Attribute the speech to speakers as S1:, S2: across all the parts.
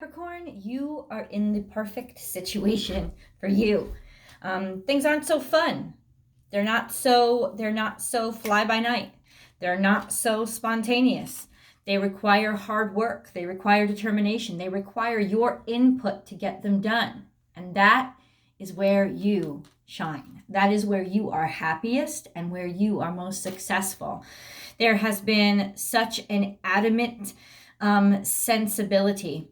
S1: Capricorn, you are in the perfect situation for you. Things aren't so fun. They're not so fly by night. They're not so spontaneous. They require hard work. They require determination. They require your input to get them done. And that is where you shine. That is where you are happiest and where you are most successful. There has been such an adamant sensibility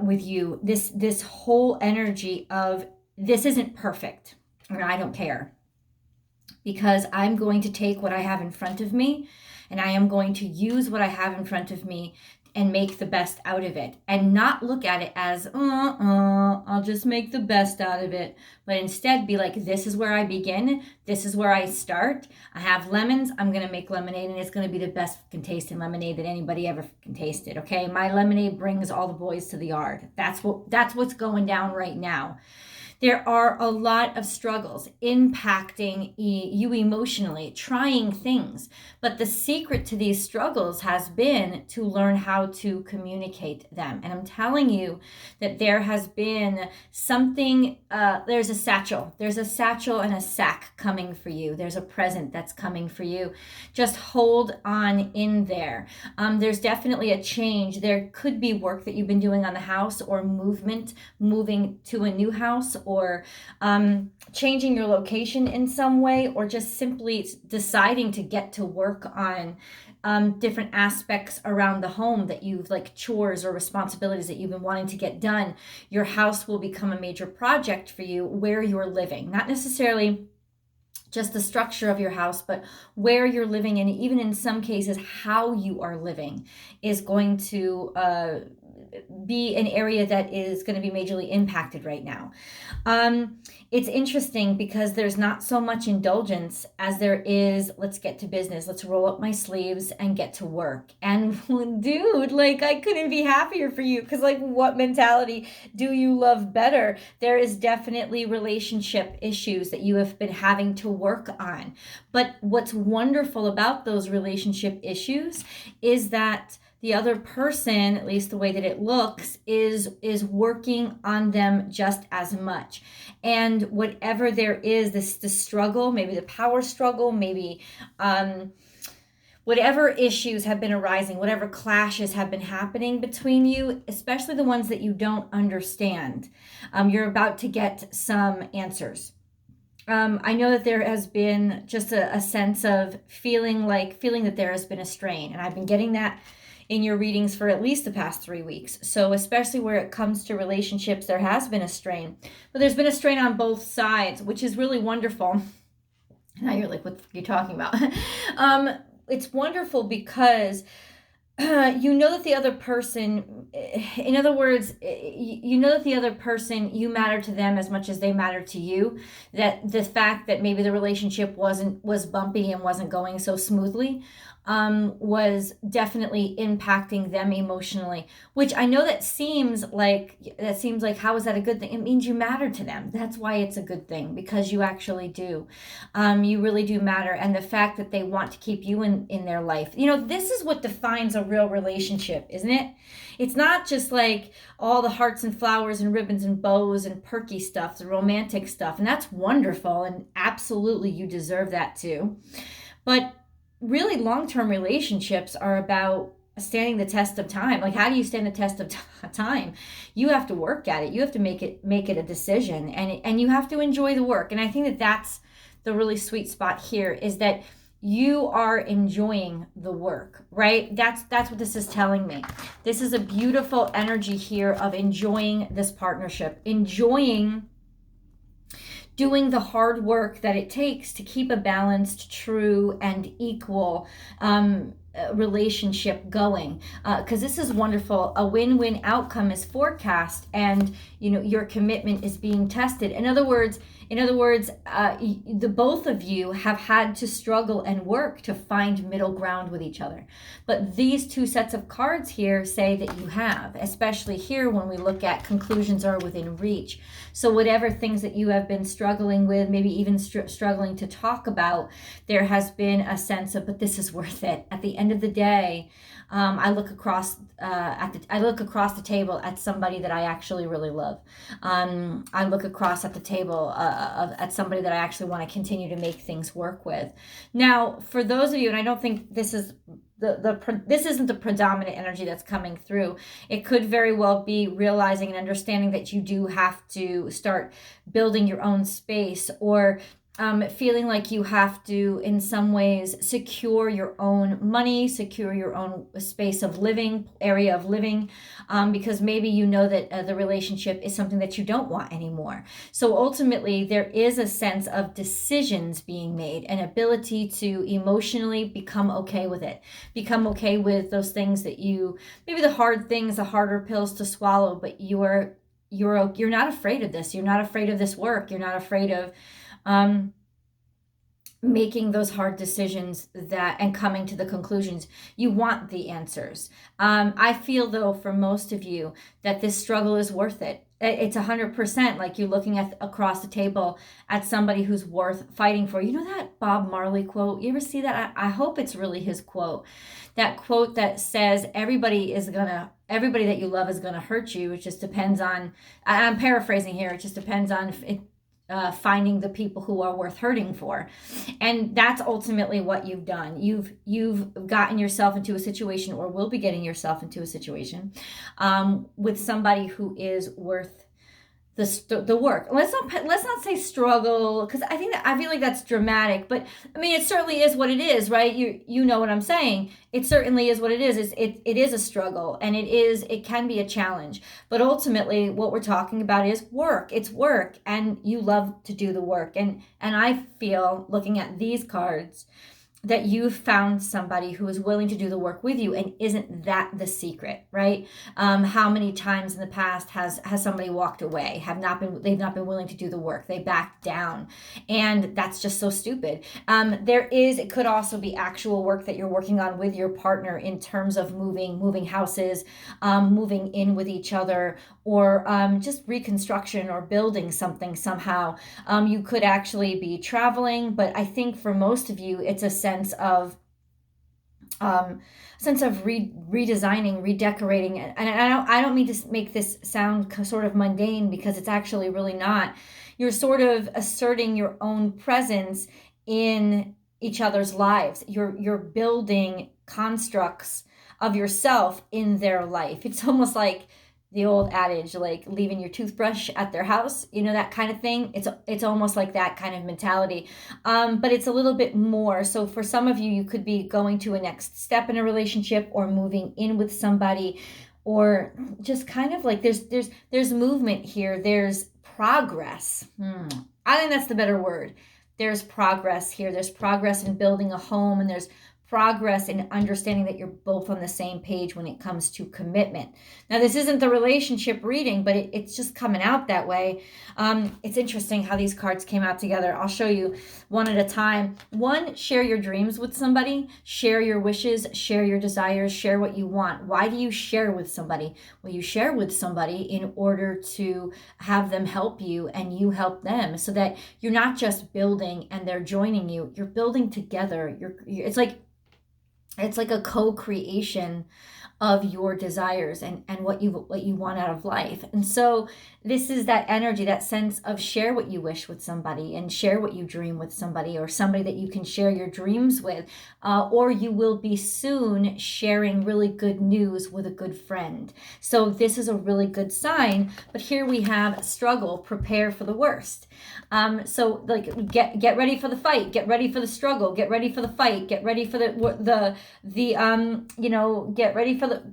S1: with you. This whole energy of this isn't perfect, and I don't care, because I'm going to take what I have in front of me, and I am going to use what I have in front of me and make the best out of it, and not look at it as I'll just make the best out of it, but instead be like, this is where I begin, this is where I start. I have lemons, I'm gonna make lemonade, and it's gonna be the best fucking tasting lemonade that anybody ever can taste it. Okay, my lemonade brings all the boys to the yard. That's what's going down right now. There are a lot of struggles impacting you emotionally, trying things. But the secret to these struggles has been to learn how to communicate them. And I'm telling you that there has been something, there's a satchel. There's a satchel and a sack coming for you. There's a present that's coming for you. Just hold on in there. There's definitely a change. There could be work that you've been doing on the house, or movement, moving to a new house, or changing your location in some way, or just simply deciding to get to work on different aspects around the home that you've, like chores or responsibilities that you've been wanting to get done. Your house will become a major project for you where you're living, not necessarily just the structure of your house, but where you're living, and even in some cases how you are living is going to be an area that is going to be majorly impacted right now. It's interesting because there's not so much indulgence as there is, let's get to business. Let's roll up my sleeves and get to work. And dude, like, I couldn't be happier for you, because like, what mentality do you love better? There is definitely relationship issues that you have been having to work on. But what's wonderful about those relationship issues is that the other person, at least the way that it looks, is working on them just as much. And whatever there is, the struggle, maybe the power struggle, maybe whatever issues have been arising, whatever clashes have been happening between you, especially the ones that you don't understand, you're about to get some answers. I know that there has been just a sense of feeling that there has been a strain, and I've been getting that in your readings for at least the past 3 weeks. So especially where it comes to relationships, there has been a strain, but there's been a strain on both sides, which is really wonderful. Now you're like, what are you talking about? It's wonderful because you know that the other person, in other words, you know that the other person, you matter to them as much as they matter to you. That the fact that maybe the relationship was bumpy and wasn't going so smoothly was definitely impacting them emotionally, which I know that seems like how is that a good thing? It means you matter to them. That's why it's a good thing, because you actually do. You really do matter. And the fact that they want to keep you in their life, this is what defines a real relationship, isn't it? It's not just like all the hearts and flowers and ribbons and bows and perky stuff, the romantic stuff, and that's wonderful, and absolutely you deserve that too. But really, long-term relationships are about standing the test of time. Like, how do you stand the test of time? You have to work at it. You have to make it a decision, and you have to enjoy the work. And I think that that's the really sweet spot here, is that you are enjoying the work, right? That's what this is telling me. This is a beautiful energy here of enjoying this partnership, enjoying doing the hard work that it takes to keep a balanced, true, and equal relationship going, because this is wonderful. A win-win outcome is forecast, and your commitment is being tested. In other words, the both of you have had to struggle and work to find middle ground with each other. But these two sets of cards here say that you have, especially here when we look at conclusions are within reach. So whatever things that you have been struggling with, maybe even struggling to talk about, there has been a sense of, but this is worth it. At the end of the day, I look across I look across the table at somebody that I actually really love. I look across at the table at somebody that I actually want to continue to make things work with. Now, for those of you, and I don't think this is this isn't the predominant energy that's coming through. It could very well be realizing and understanding that you do have to start building your own space, or feeling like you have to, in some ways, secure your own money, secure your own space of living, area of living, because maybe you know that the relationship is something that you don't want anymore. So ultimately, there is a sense of decisions being made, an ability to emotionally become okay with it, become okay with those things that you, maybe the hard things, the harder pills to swallow, but you're not afraid of this. You're not afraid of this work. You're not afraid of making those hard decisions and coming to the conclusions. You want the answers. I feel, though, for most of you, that this struggle is worth it. It's 100% like you're looking at across the table at somebody who's worth fighting for. You know that Bob Marley quote? You ever see that? I hope it's really his quote. That quote that says everybody that you love is gonna hurt you. It just depends on, I'm paraphrasing here, it just depends on finding the people who are worth hurting for. And that's ultimately what you've done. You've gotten yourself into a situation, or will be getting yourself into a situation with somebody who is worth the work. Let's not say struggle, because I feel like that's dramatic, but I mean, it certainly is what it is, right? You know what I'm saying. It certainly is what it is. It is a struggle, and it can be a challenge, but ultimately what we're talking about is work. It's work, and you love to do the work. And I feel, looking at these cards, that you've found somebody who is willing to do the work with you. And isn't that the secret, right? How many times in the past has somebody walked away, they've not been willing to do the work, they backed down, and that's just so stupid. It could also be actual work that you're working on with your partner, in terms of moving houses, moving in with each other, or just reconstruction or building something somehow. You could actually be traveling, but I think for most of you, it's a sense of redesigning, redecorating. And I don't mean to make this sound sort of mundane, because it's actually really not. You're sort of asserting your own presence in each other's lives. You're building constructs of yourself in their life. It's almost like the old adage, like leaving your toothbrush at their house, that kind of thing. It's almost like that kind of mentality, but it's a little bit more. So for some of you, you could be going to a next step in a relationship, or moving in with somebody, or just kind of like there's movement here. There's progress. I think that's the better word. There's progress here. There's progress in building a home, and there's progress in understanding that you're both on the same page when it comes to commitment. Now, this isn't the relationship reading, but it's just coming out that way. It's interesting how these cards came out together. I'll show you one at a time. One, share your dreams with somebody, share your wishes, share your desires, share what you want. Why do you share with somebody? Well, you share with somebody in order to have them help you and you help them, so that you're not just building and they're joining you. You're building together. It's like a co-creation of your desires and what you want out of life. And so this is that energy, that sense of share what you wish with somebody, and share what you dream with somebody, or somebody that you can share your dreams with, or you will be soon sharing really good news with a good friend. So this is a really good sign. But here we have struggle, prepare for the worst. So like get ready for the fight, get ready for the struggle, get ready for the fight, get ready for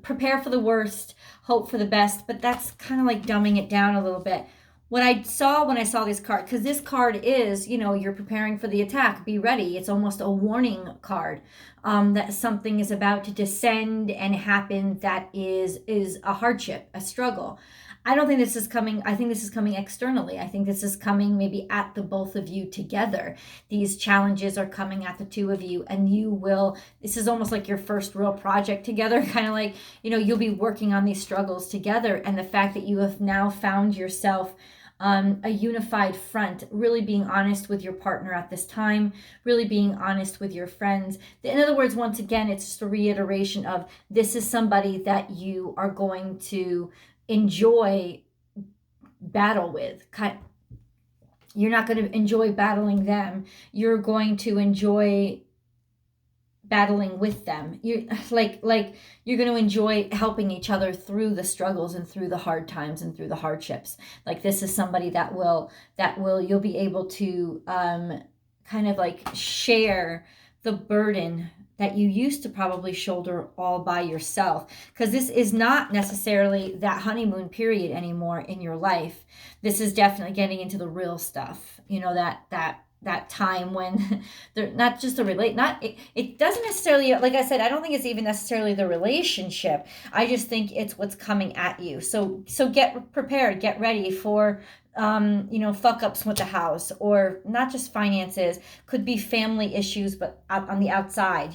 S1: prepare for the worst, hope for the best. But that's kind of like dumbing it down a little bit. What I saw when I saw this card, because this card is, you're preparing for the attack, be ready. It's almost a warning card, that something is about to descend and happen that is a hardship, a struggle. I don't think this is coming. I think this is coming externally. I think this is coming maybe at the both of you together. These challenges are coming at the two of you, and this is almost like your first real project together, kind of like, you'll be working on these struggles together. And the fact that you have now found yourself a unified front, really being honest with your partner at this time, really being honest with your friends. In other words, once again, it's just a reiteration of this is somebody that you are going to enjoy battle with. You're not going to enjoy battling them. You're going to enjoy battling with them. You're like you're going to enjoy helping each other through the struggles and through the hard times and through the hardships. Like this is somebody that will you'll be able to kind of like share the burden that you used to probably shoulder all by yourself, because this is not necessarily that honeymoon period anymore in your life. This is definitely getting into the real stuff, you know, that time when they're not just it doesn't necessarily, like I said, I don't think it's even necessarily the relationship. I just think it's what's coming at you. So get prepared, get ready for fuck ups with the house, or not just finances, could be family issues, but on the outside,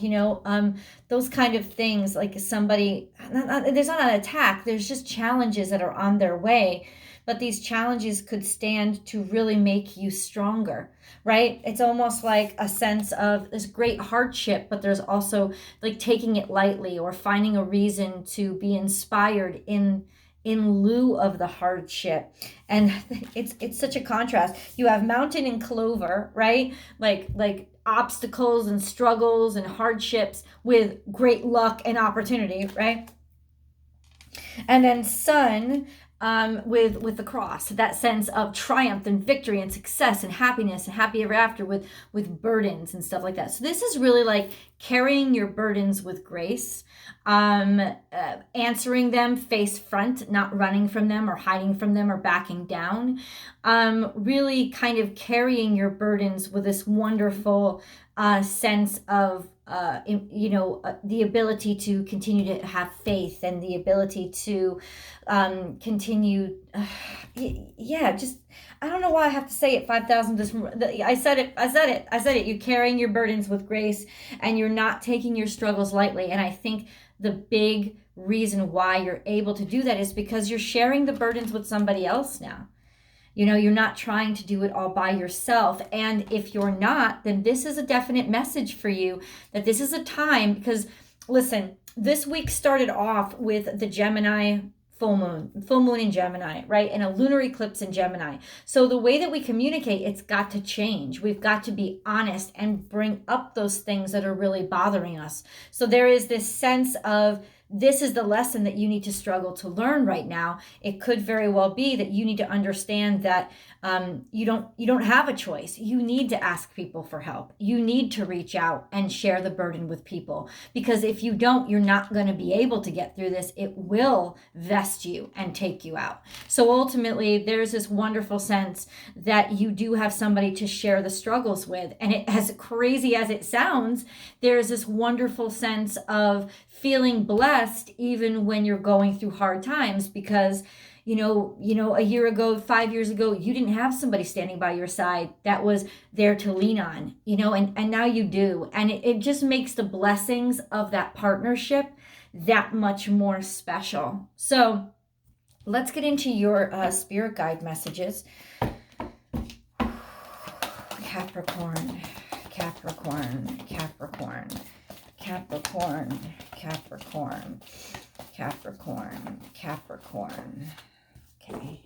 S1: those kind of things, like somebody, there's not an attack, there's just challenges that are on their way. But these challenges could stand to really make you stronger, right? It's almost like a sense of this great hardship, but there's also like taking it lightly or finding a reason to be inspired in lieu of the hardship. And it's such a contrast. You have mountain and clover, right? Like obstacles and struggles and hardships with great luck and opportunity, right? And then sun, with the cross, that sense of triumph and victory and success and happiness and happy ever after with burdens and stuff like that. So this is really like carrying your burdens with grace, answering them face front, not running from them or hiding from them or backing down, really kind of carrying your burdens with this wonderful sense of the ability to continue to have faith and the ability to continue. Just, I don't know why I have to say it 5,000. I said it. You're carrying your burdens with grace and you're not taking your struggles lightly. And I think the big reason why you're able to do that is because you're sharing the burdens with somebody else now. You're not trying to do it all by yourself. And if you're not, then this is a definite message for you that this is a time, because listen, this week started off with the Gemini full moon in Gemini, right? And a lunar eclipse in Gemini. So the way that we communicate, it's got to change. We've got to be honest and bring up those things that are really bothering us. So there is this sense of, this is the lesson that you need to struggle to learn right now. It could very well be that you need to understand that you don't have a choice. You need to ask people for help. You need to reach out and share the burden with people, because if you don't, you're not going to be able to get through this. It will vest you and take you out. So ultimately, there's this wonderful sense that you do have somebody to share the struggles with. And it, as crazy as it sounds, there's this wonderful sense of feeling blessed even when you're going through hard times, because a year ago, 5 years ago, you didn't have somebody standing by your side that was there to lean on, and now you do. And it just makes the blessings of that partnership that much more special. So let's get into your spirit guide messages. Capricorn, Capricorn, Capricorn, Capricorn, Capricorn, Capricorn, Capricorn. Okay.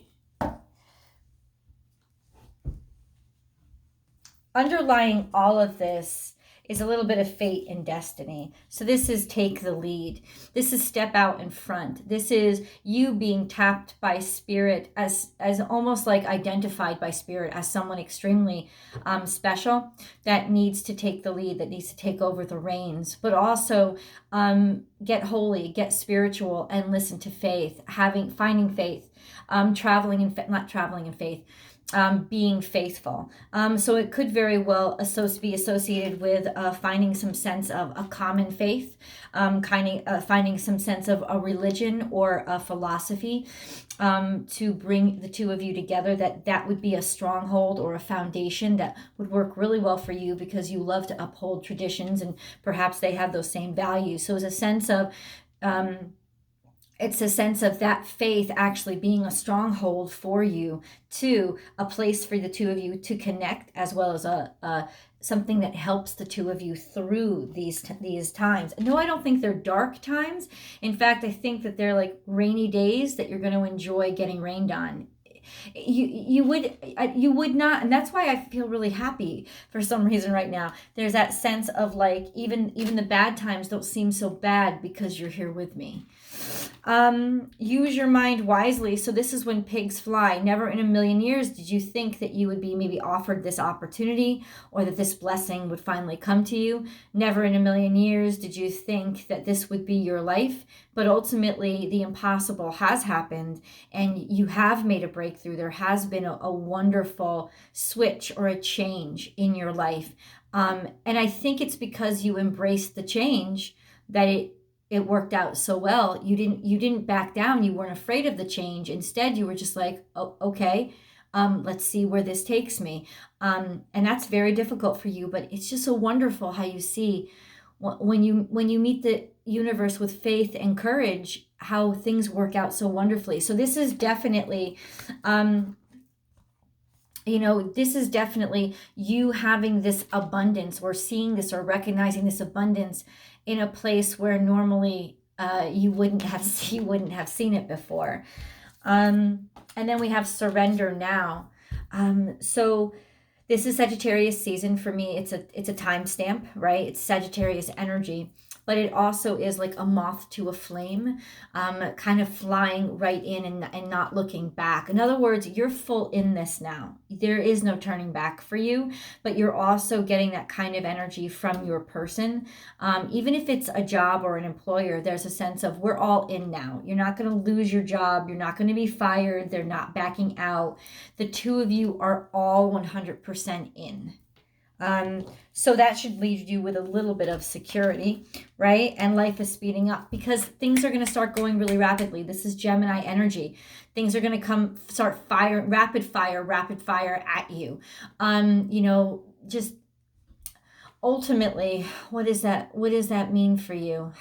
S1: Underlying all of this is a little bit of fate and destiny. So this is take the lead. This is step out in front. This is you being tapped by spirit as almost like identified by spirit as someone extremely special that needs to take the lead, that needs to take over the reins, but also get holy, get spiritual, and listen to faith, finding faith, being faithful. So it could very well be associated with finding some sense of a common faith, finding some sense of a religion or a philosophy to bring the two of you together. That would be a stronghold or a foundation that would work really well for you, because you love to uphold traditions and perhaps they have those same values. So it's a sense of it's a sense of that faith actually being a stronghold for you, to a place for the two of you to connect, as well as a something that helps the two of you through these times. No, I don't think they're dark times. In fact, I think that they're like rainy days that you're going to enjoy getting rained on. You would not, and that's why I feel really happy for some reason right now. There's that sense of like even the bad times don't seem so bad because you're here with me. Use your mind wisely. So this is when pigs fly. Never in a million years did you think that you would be maybe offered this opportunity, or that this blessing would finally come to you. Never in a million years did you think that this would be your life. But ultimately, the impossible has happened, and you have made a breakthrough. There has been a wonderful switch or a change in your life. And I think it's because you embraced the change that it worked out so well. You didn't back down. You weren't afraid of the change. Instead, you were just like, oh, okay, let's see where this takes me. And that's very difficult for you, but it's just so wonderful how you see when you meet the universe with faith and courage, how things work out so wonderfully. So this is definitely, this is definitely you having this abundance, or seeing this or recognizing this abundance in a place where normally you wouldn't have seen it before. And then we have surrender now. So this is Sagittarius season for me. It's a timestamp, right? It's Sagittarius energy, but it also is like a moth to a flame, kind of flying right in and not looking back. In other words, you're full in this now. There is no turning back for you, but you're also getting that kind of energy from your person. Even if it's a job or an employer, there's a sense of we're all in now. You're not going to lose your job. You're not going to be fired. They're not backing out. The two of you are all 100% in. So that should leave you with a little bit of security, right? And life is speeding up because things are going to start going really rapidly. This is Gemini energy. Things are going to start rapid fire at you. Just ultimately, what does that mean for you?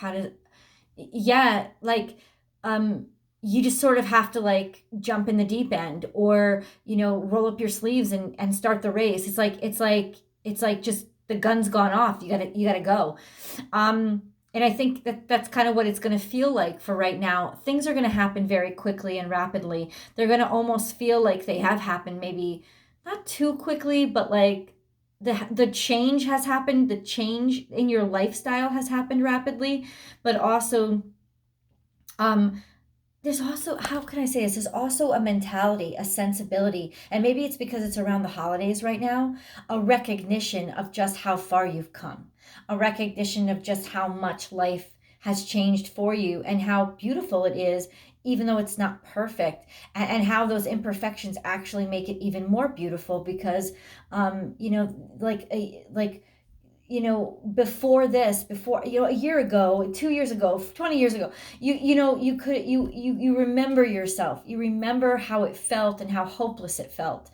S1: You just sort of have to like jump in the deep end, or, roll up your sleeves and start the race. It's like just the gun's gone off. You gotta go. And I think that's kind of what it's going to feel like for right now. Things are going to happen very quickly and rapidly. They're going to almost feel like they have happened, maybe not too quickly, but like the change has happened. The change in your lifestyle has happened rapidly, but also, there's also, how can I say this? There's also a mentality, a sensibility, and maybe it's because it's around the holidays right now, a recognition of just how far you've come, a recognition of just how much life has changed for you and how beautiful it is, even though it's not perfect, and how those imperfections actually make it even more beautiful because, before a year ago, 2 years ago, 20 years ago, you remember yourself, you remember how it felt and how hopeless it felt.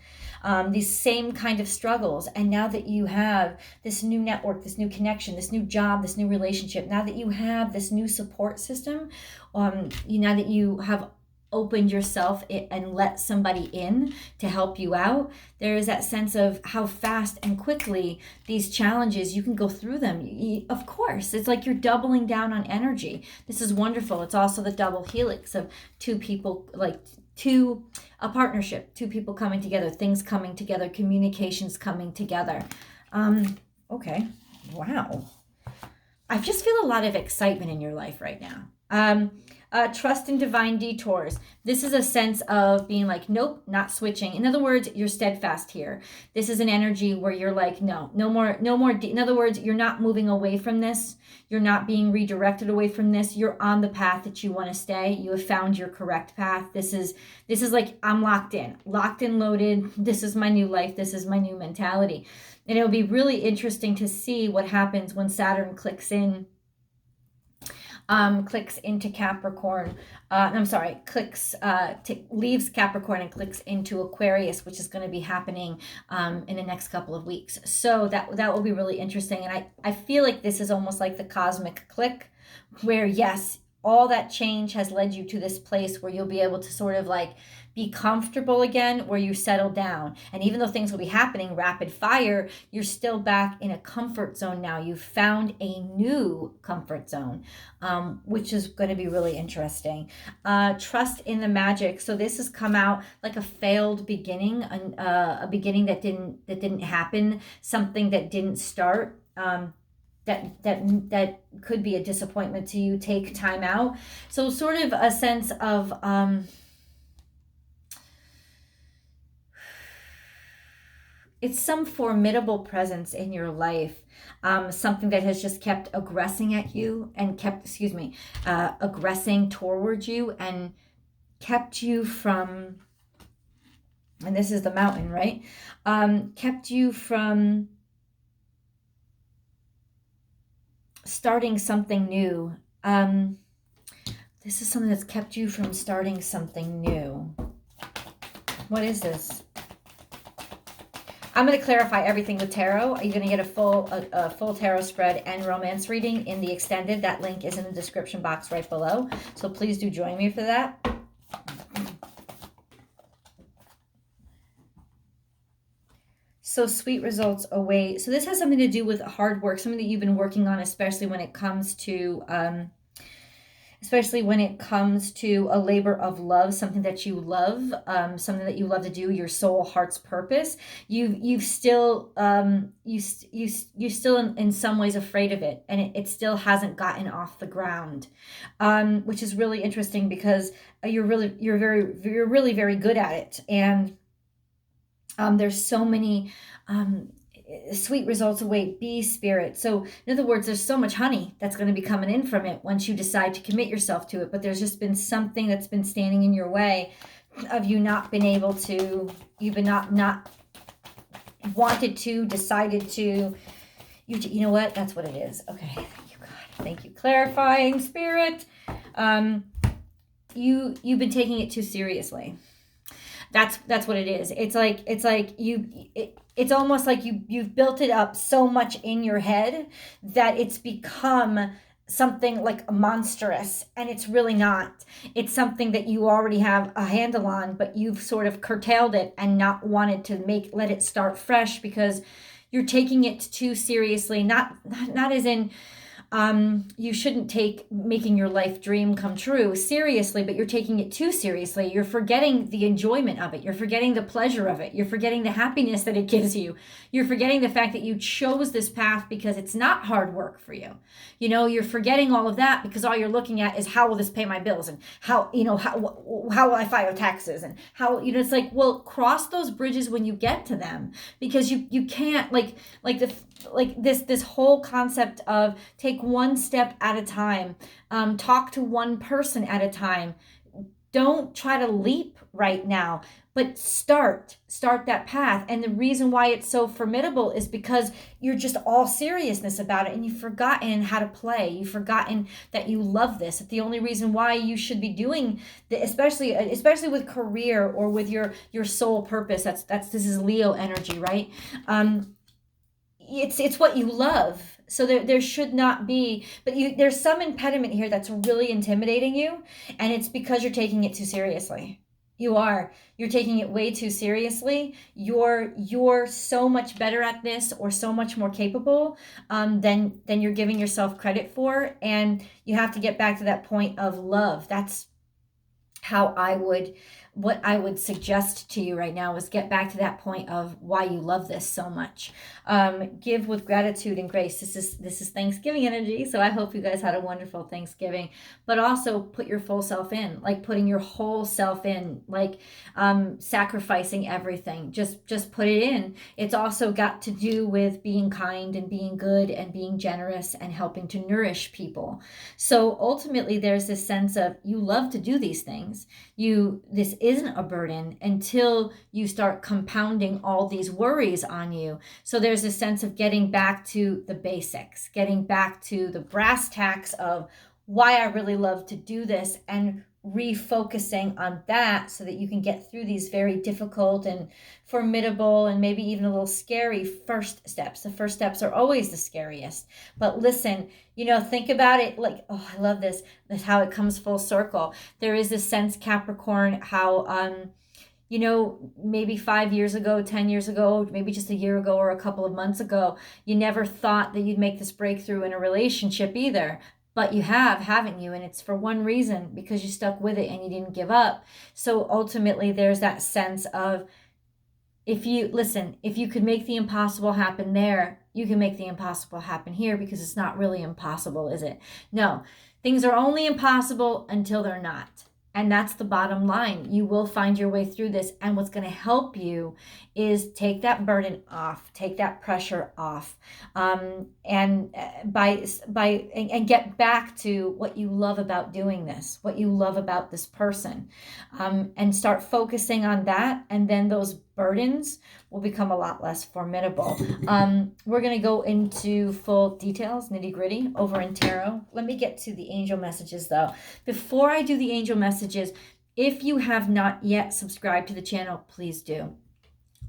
S1: These same kind of struggles. And now that you have this new network, this new connection, this new job, this new relationship, now that you have this new support system, now that you have opened yourself and let somebody in to help you out, there is that sense of how fast and quickly these challenges, you can go through them. Of course, it's like you're doubling down on energy. This is wonderful. It's also the double helix of two people, a partnership, two people coming together, things coming together, communications coming together. Okay. Wow. I just feel a lot of excitement in your life right now. Trust in divine detours. This is a sense of being like, nope, not switching. In other words, you're steadfast here. This is an energy where you're like, no more. In other words, you're not moving away from this. You're not being redirected away from this. You're on the path that you want to stay. You have found your correct path. This is like, I'm locked in, loaded. This is my new life. This is my new mentality. And it'll be really interesting to see what happens when Saturn clicks into Capricorn. Leaves Capricorn and clicks into Aquarius, which is going to be happening in the next couple of weeks. So that will be really interesting. And I feel like this is almost like the cosmic click, where yes, all that change has led you to this place where you'll be able to sort of like be comfortable again, where you settle down. And even though things will be happening rapid fire, you're still back in a comfort zone now. You've found a new comfort zone, which is going to be really interesting. Trust in the magic. So this has come out like a failed beginning, a beginning that didn't happen, something that didn't start. That could be a disappointment to you. Take time out. So sort of a sense of it's some formidable presence in your life, something that has just kept aggressing at you and kept, aggressing towards you and kept you from, and this is the mountain, right? Kept you from starting something new. This is something that's kept you from starting something new. What is this? I'm going to clarify everything with tarot. You're going to get a full tarot spread and romance reading in the extended. That link is in the description box right below. So please do join me for that. So sweet results await. So this has something to do with hard work, something that you've been working on, especially when it comes to a labor of love, something that you love, something that you love to do, your soul, heart's purpose. You've still you're still in some ways afraid of it, and it still hasn't gotten off the ground, which is really interesting because you're really very good at it, and there's so many sweet results await. Be spirit. So in other words, there's so much honey that's going to be coming in from it once you decide to commit yourself to it. But there's just been something that's been standing in your way of you not been able to, you've been not wanted to, decided to. You know what? That's what it is. Okay. Thank you, God. Thank you. Clarifying spirit. You've been taking it too seriously. That's what it is. It's almost like you've built it up so much in your head that it's become something like monstrous, and it's really not. It's something that you already have a handle on, but you've sort of curtailed it and not wanted to let it start fresh because you're taking it too seriously. Not as in you shouldn't take making your life dream come true seriously, but you're taking it too seriously. You're forgetting the enjoyment of it. You're forgetting the pleasure of it. You're forgetting the happiness that it gives you. You're forgetting the fact that you chose this path because it's not hard work for you. You're forgetting all of that because all you're looking at is how will this pay my bills, and how will I file taxes, and how, it's like, well, cross those bridges when you get to them, because you can't this whole concept of take one step at a time, talk to one person at a time. Don't try to leap right now, but start that path. And the reason why it's so formidable is because you're just all seriousness about it, and you've forgotten how to play. You've forgotten that you love this. That the only reason why you should be doing especially with career or with your soul purpose. This is Leo energy, right? It's what you love. So there should not be, but there's some impediment here that's really intimidating you, and it's because you're taking it too seriously. You're taking it way too seriously. You're so much better at this, or so much more capable than you're giving yourself credit for, and you have to get back to that point of love. That's how what I would suggest to you right now is get back to that point of why you love this so much. Give with gratitude and grace. This is Thanksgiving energy, so I hope you guys had a wonderful Thanksgiving. But also put your full self in, like putting your whole self in, like sacrificing everything. Just put it in. It's also got to do with being kind and being good and being generous and helping to nourish people. So ultimately, there's this sense of you love to do these things. This isn't a burden until you start compounding all these worries on you. So there's a sense of getting back to the basics, getting back to the brass tacks of why I really love to do this, and refocusing on that so that you can get through these very difficult and formidable and maybe even a little scary first steps. The first steps are always the scariest. But listen, think about it like, oh, I love this. That's how it comes full circle. There is this sense, Capricorn, how maybe 5 years ago, 10 years ago, maybe just a year ago or a couple of months ago, you never thought that you'd make this breakthrough in a relationship either. But you have, haven't you? And it's for one reason, because you stuck with it and you didn't give up. So ultimately, there's that sense of, if you could make the impossible happen there, you can make the impossible happen here, because it's not really impossible, is it? No, things are only impossible until they're not. And that's the bottom line. You will find your way through this. And what's going to help you is take that burden off, take that pressure off, and get back to what you love about doing this, what you love about this person, and start focusing on that. And then those burdens will become a lot less formidable. We're going to go into full details, nitty gritty over in tarot. Let me get to the angel messages though. Before I do the angel messages, if you have not yet subscribed to the channel, please do.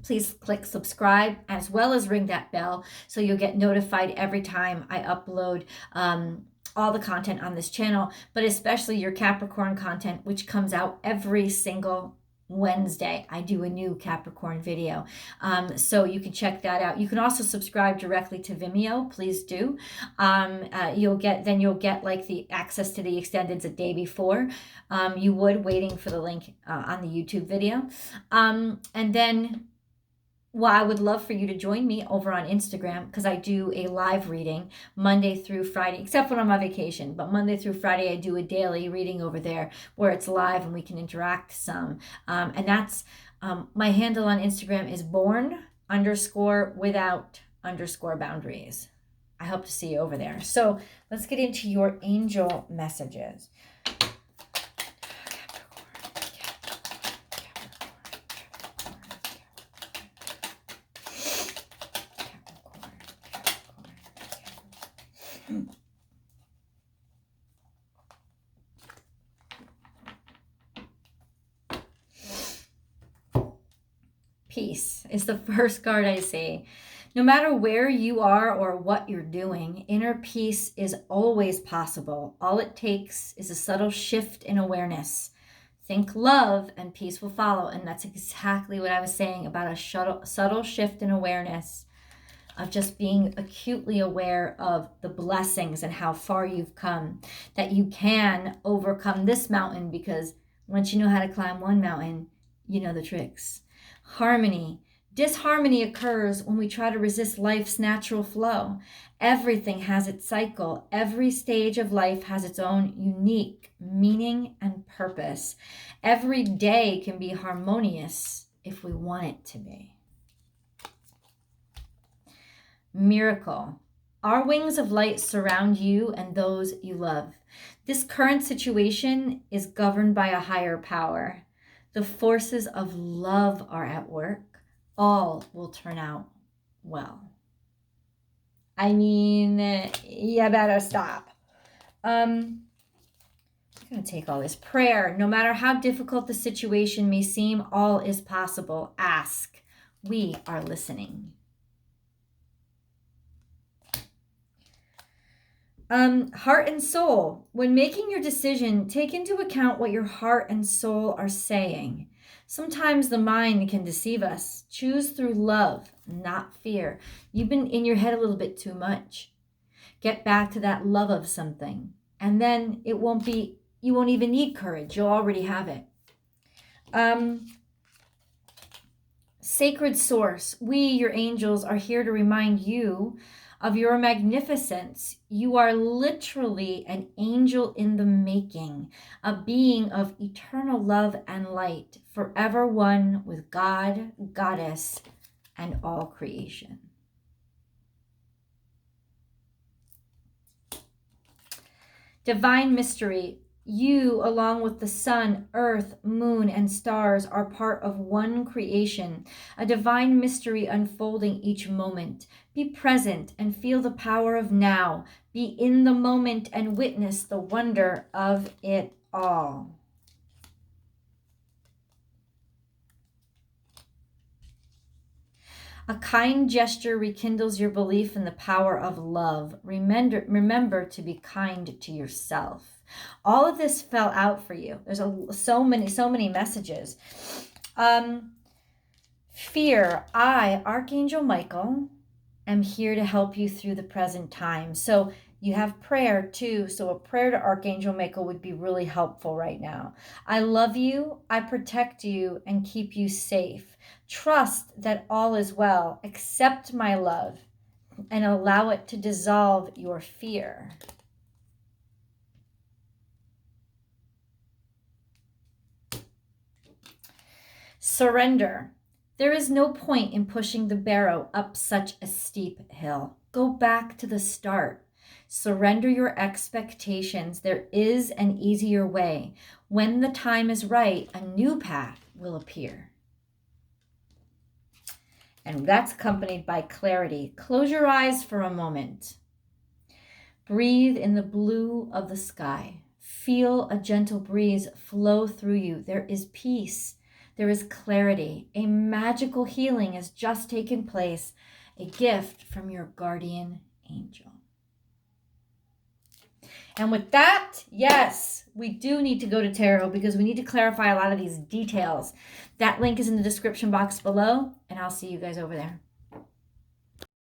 S1: Please click subscribe, as well as ring that bell so you'll get notified every time I upload all the content on this channel, but especially your Capricorn content, which comes out every single Wednesday. I do a new Capricorn video, so you can check that out. You can also subscribe directly to Vimeo. Please do. You'll get like the access to the extendeds a day before you would, waiting for the link on the YouTube video, and then. Well, I would love for you to join me over on Instagram, because I do a live reading Monday through Friday, except when I'm on vacation. But Monday through Friday, I do a daily reading over there where it's live and we can interact some. And that's my handle on Instagram is born_without_boundaries. I hope to see you over there. So let's get into your angel messages. Peace is the first card I see. No matter where you are or what you're doing, inner peace is always possible. All it takes is a subtle shift in awareness. Think love and peace will follow. And that's exactly what I was saying about a subtle shift in awareness, of just being acutely aware of the blessings and how far you've come, that you can overcome this mountain, because once you know how to climb one mountain, you know the tricks. Harmony. Disharmony occurs when we try to resist life's natural flow. Everything has its cycle. Every stage of life has its own unique meaning and purpose. Every day can be harmonious if we want it to be. Miracle. Our wings of light surround you and those you love. This current situation is governed by a higher power. The forces of love are at work. All will turn out well. I mean, you better stop. I'm going to take all this. Prayer. No matter how difficult the situation may seem, all is possible. Ask. We are listening. Heart and soul. When making your decision, take into account what your heart and soul are saying. Sometimes the mind can deceive us. Choose through love, not fear. You've been in your head a little bit too much. Get back to that love of something, and then you won't even need courage. You'll already have it. Sacred source. We, your angels, are here to remind you of your magnificence. You are literally an angel in the making, a being of eternal love and light, forever one with God, Goddess, and all creation. Divine mystery. You, along with the sun, earth, moon, and stars, are part of one creation, a divine mystery unfolding each moment. Be present and feel the power of now. Be in the moment and witness the wonder of it all. A kind gesture rekindles your belief in the power of love. Remember to be kind to yourself. All of this fell out for you. There's so many messages. Fear. I, Archangel Michael, am here to help you through the present time. So you have prayer too. So a prayer to Archangel Michael would be really helpful right now. I love you, I protect you, and keep you safe. Trust that all is well. Accept my love and allow it to dissolve your fear. Surrender. There is no point in pushing the barrow up such a steep hill. Go back to the start. Surrender your expectations. There is an easier way. When the time is right, a new path will appear. And that's accompanied by clarity. Close your eyes for a moment. Breathe in the blue of the sky. Feel a gentle breeze flow through you. There is peace. There is clarity. A magical healing has just taken place. A gift from your guardian angel. And with that, yes, we do need to go to tarot because we need to clarify a lot of these details. That link is in the description box below, and I'll see you guys over there.